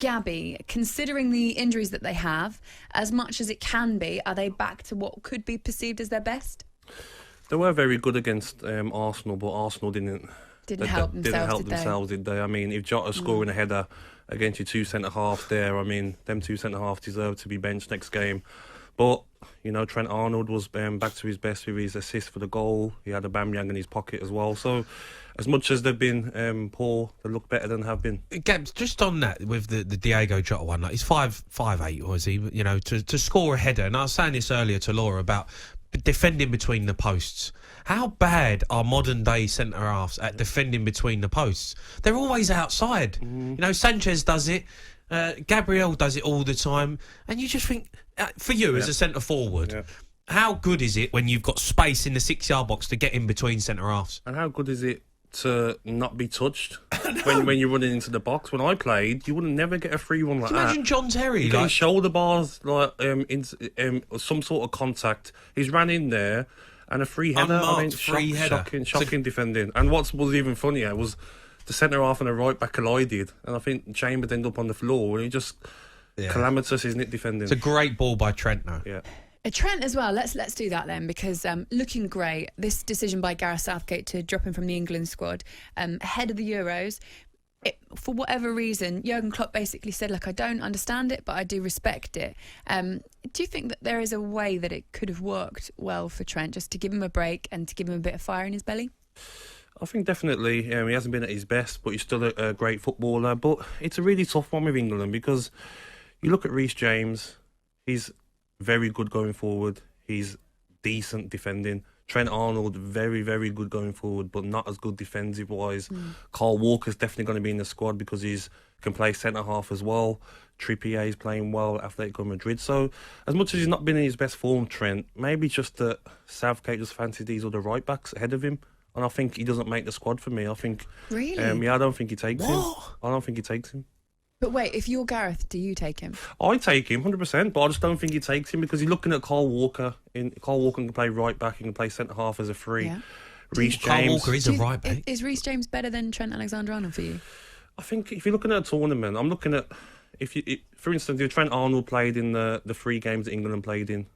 Gabby, considering the injuries that they have, as much as it can be, are they back to what could be perceived as their best? They were very good against Arsenal, but Arsenal didn't help themselves, did they? I mean, if Jota's scoring a header against your two centre-halves there, I mean, them two centre-halves deserve to be benched next game. But, you know, Trent Arnold was back to his best with his assist for the goal. He had a Aubameyang in his pocket as well. So, as much as they've been poor, they look better than have been. Gabs, just on that with the Diego Jota one, like he's 5'8", or is he? You know, to score a header. And I was saying this earlier to Laura about defending between the posts. How bad are modern day centre halves at defending between the posts? They're always outside. You know, Sanchez does it. Gabriel does it all the time, and you just think, for you as a centre forward, how good is it when you've got space in the 6-yard box to get in between centre halves? And how good is it to not be touched when you're running into the box? When I played, you wouldn't never get a free one like that. Imagine John Terry, you get shoulder bars, like some sort of contact. He's ran in there. And a free header. Shocking defending. And what was even funnier was the centre half and the right back collided, and I think Chambers ended up on the floor, and he just calamitous, isn't it, defending? It's a great ball by Trent, though. Yeah. Trent as well. Let's do that then, because looking great. This decision by Gareth Southgate to drop him from the England squad ahead of the Euros. For whatever reason, Jurgen Klopp basically said, look, I don't understand it, but I do respect it. Do you think that there is a way that it could have worked well for Trent, just to give him a break and to give him a bit of fire in his belly? I think definitely. He hasn't been at his best, but he's still a great footballer. But it's a really tough one with England, because you look at Rhys James, he's very good going forward. He's decent defending. Trent Arnold, very, very good going forward, but not as good defensive-wise. Kyle Walker's definitely going to be in the squad because he can play centre-half as well. Trippier is playing well at Atletico Madrid. So, as much as he's not been in his best form, Trent, maybe just that Southgate just fancies these other right-backs ahead of him. And I think he doesn't make the squad for me. I think... Really? I don't think he takes him. I don't think he takes him. But wait, if you're Gareth, do you take him? I take him 100%, but I just don't think he takes him, because you're looking at Kyle Walker. Kyle Walker can play right back, he can play centre half as a free. Yeah. Rhys James. Kyle Walker is a right back. Is Rhys James better than Trent AlexanderArnold for you? I think if you're looking at a tournament, I'm looking at for instance, if Trent Arnold played in the 3 games that England played in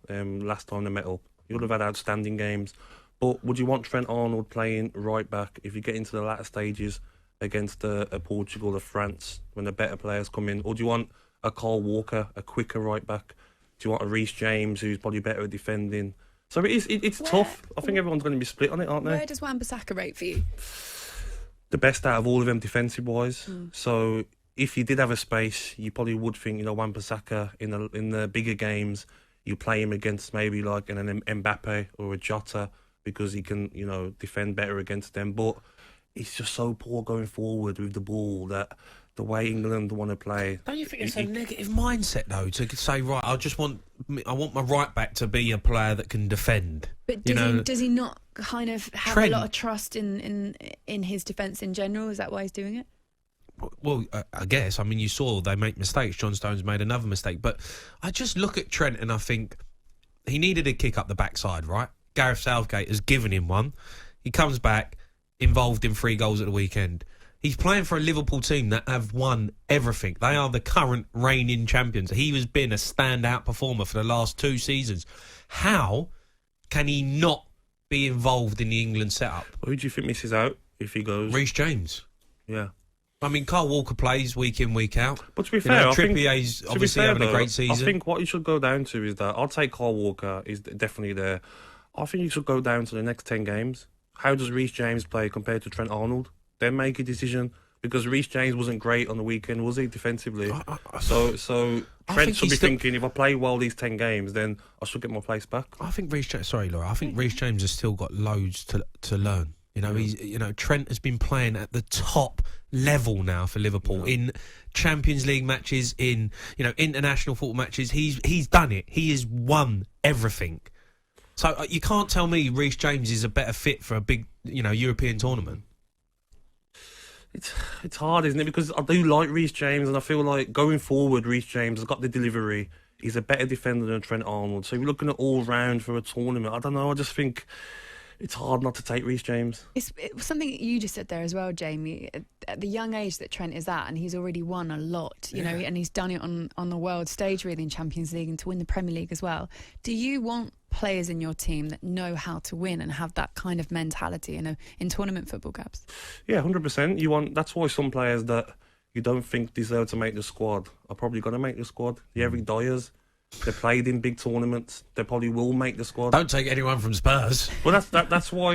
last time they met up, you would have had outstanding games. But would you want Trent Arnold playing right back if you get into the latter stages against a Portugal or France when the better players come in? Or do you want a Kyle Walker, a quicker right back? Do you want a Rhys James who's probably better at defending? So it's tough. I think everyone's going to be split on it, aren't they? Where does Wan-Bissaka rate for you? The best out of all of them defensive-wise. So if you did have a space, you probably would think, you know, Wan-Bissaka in the bigger games, you play him against maybe like an Mbappe or a Jota, because he can, you know, defend better against them. But he's just so poor going forward with the ball that the way England want to play. Don't you think it's a negative mindset, though, to say, right, I want my right back to be a player that can defend? But does he not kind of have a lot of trust in his defence in general? Is that why he's doing it? Well, I guess. I mean, you saw they make mistakes. John Stones made another mistake. But I just look at Trent and I think he needed a kick up the backside, right? Gareth Southgate has given him one. He comes back involved in 3 goals at the weekend. He's playing for a Liverpool team that have won everything. They are the current reigning champions. He has been a standout performer for the last 2 seasons. How can he not be involved in the England setup? Who do you think misses out if he goes? Rhys James. Yeah. I mean, Kyle Walker plays week in, week out. But to be fair, Trippier's obviously having a great season. I think what you should go down to is that I'll take Kyle Walker, is definitely there. I think you should go down to the next 10 games. How does Rhys James play compared to Trent Arnold? Then make a decision, because Rhys James wasn't great on the weekend, was he, defensively? So Trent should be thinking, if I play well these 10 games, then I should get my place back. I think Rhys James. Sorry, Laura. I think Rhys James has still got loads to learn. You know, Trent has been playing at the top level now for Liverpool in Champions League matches, in international football matches. He's done it. He has won everything. So you can't tell me Rhys James is a better fit for a big, European tournament. It's hard, isn't it? Because I do like Rhys James, and I feel like going forward, Rhys James has got the delivery. He's a better defender than Trent Arnold. So if you're looking at all round for a tournament, I don't know. I just think It's hard not to take Rhys James. It was something you just said there as well, Jamie. At the young age that Trent is at, and he's already won a lot, you know, and he's done it on the world stage, really, in Champions League, and to win the Premier League as well. Do you want players in your team that know how to win and have that kind of mentality in tournament football, Gabs? Yeah, 100%. That's why some players that you don't think deserve to make the squad are probably going to make the squad. The Eric Dyers. They played in big tournaments. They probably will make the squad. Don't take anyone from Spurs. Well, that's why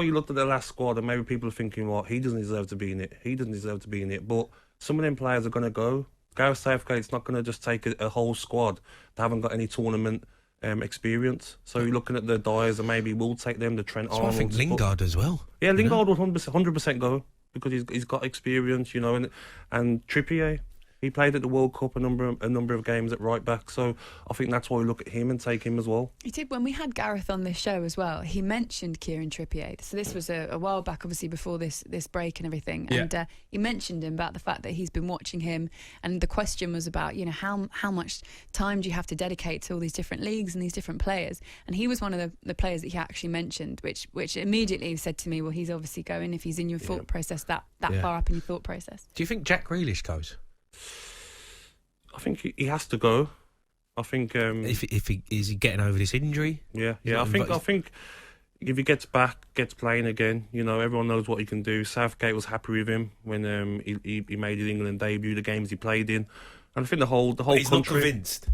you looked at the last squad, and maybe people are thinking, "Well, he doesn't deserve to be in it. He doesn't deserve to be in it." But some of them players are going to go. Gareth Southgate's not going to just take a whole squad that haven't got any tournament experience. So you're looking at the Dyers, and maybe we'll take them. The Trent So I think Arnold. Lingard as well. Yeah, Lingard will 100% go because he's got experience, you know, and Trippier. He played at the World Cup a number of games at right back, so I think that's why we look at him and take him as well. He did. When we had Gareth on this show as well, he mentioned Kieran Trippier. So this was a while back, obviously before this break and everything. Yeah. And he mentioned him about the fact that he's been watching him, and the question was about, you know, how much time do you have to dedicate to all these different leagues and these different players? And he was one of the players that he actually mentioned, which immediately said to me, well, he's obviously going if he's in your thought process that far up in your thought process. Do you think Jack Grealish goes? I think he has to go. I think If he is he getting over this injury? yeah. I think if he gets playing again, you know, everyone knows what he can do. Southgate was happy with him when he made his England debut, the games he played in, and I think the whole He's country. not convinced.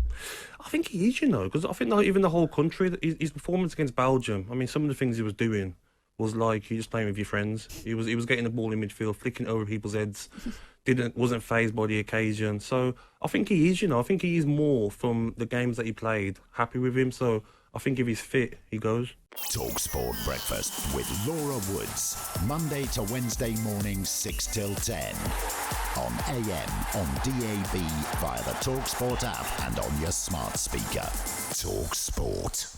I think he is, you know, because I think even the whole country, his performance against Belgium. I mean, some of the things he was doing was like you're just playing with your friends. He was getting the ball in midfield, flicking it over people's heads. Wasn't phased by the occasion. So I think he is, you know, I think he is more from the games that he played, happy with him. So I think if he's fit, he goes. talkSPORT Breakfast with Laura Woods. Monday to Wednesday mornings 6 till 10. On AM, on DAB, via the talkSPORT app and on your smart speaker. talkSPORT.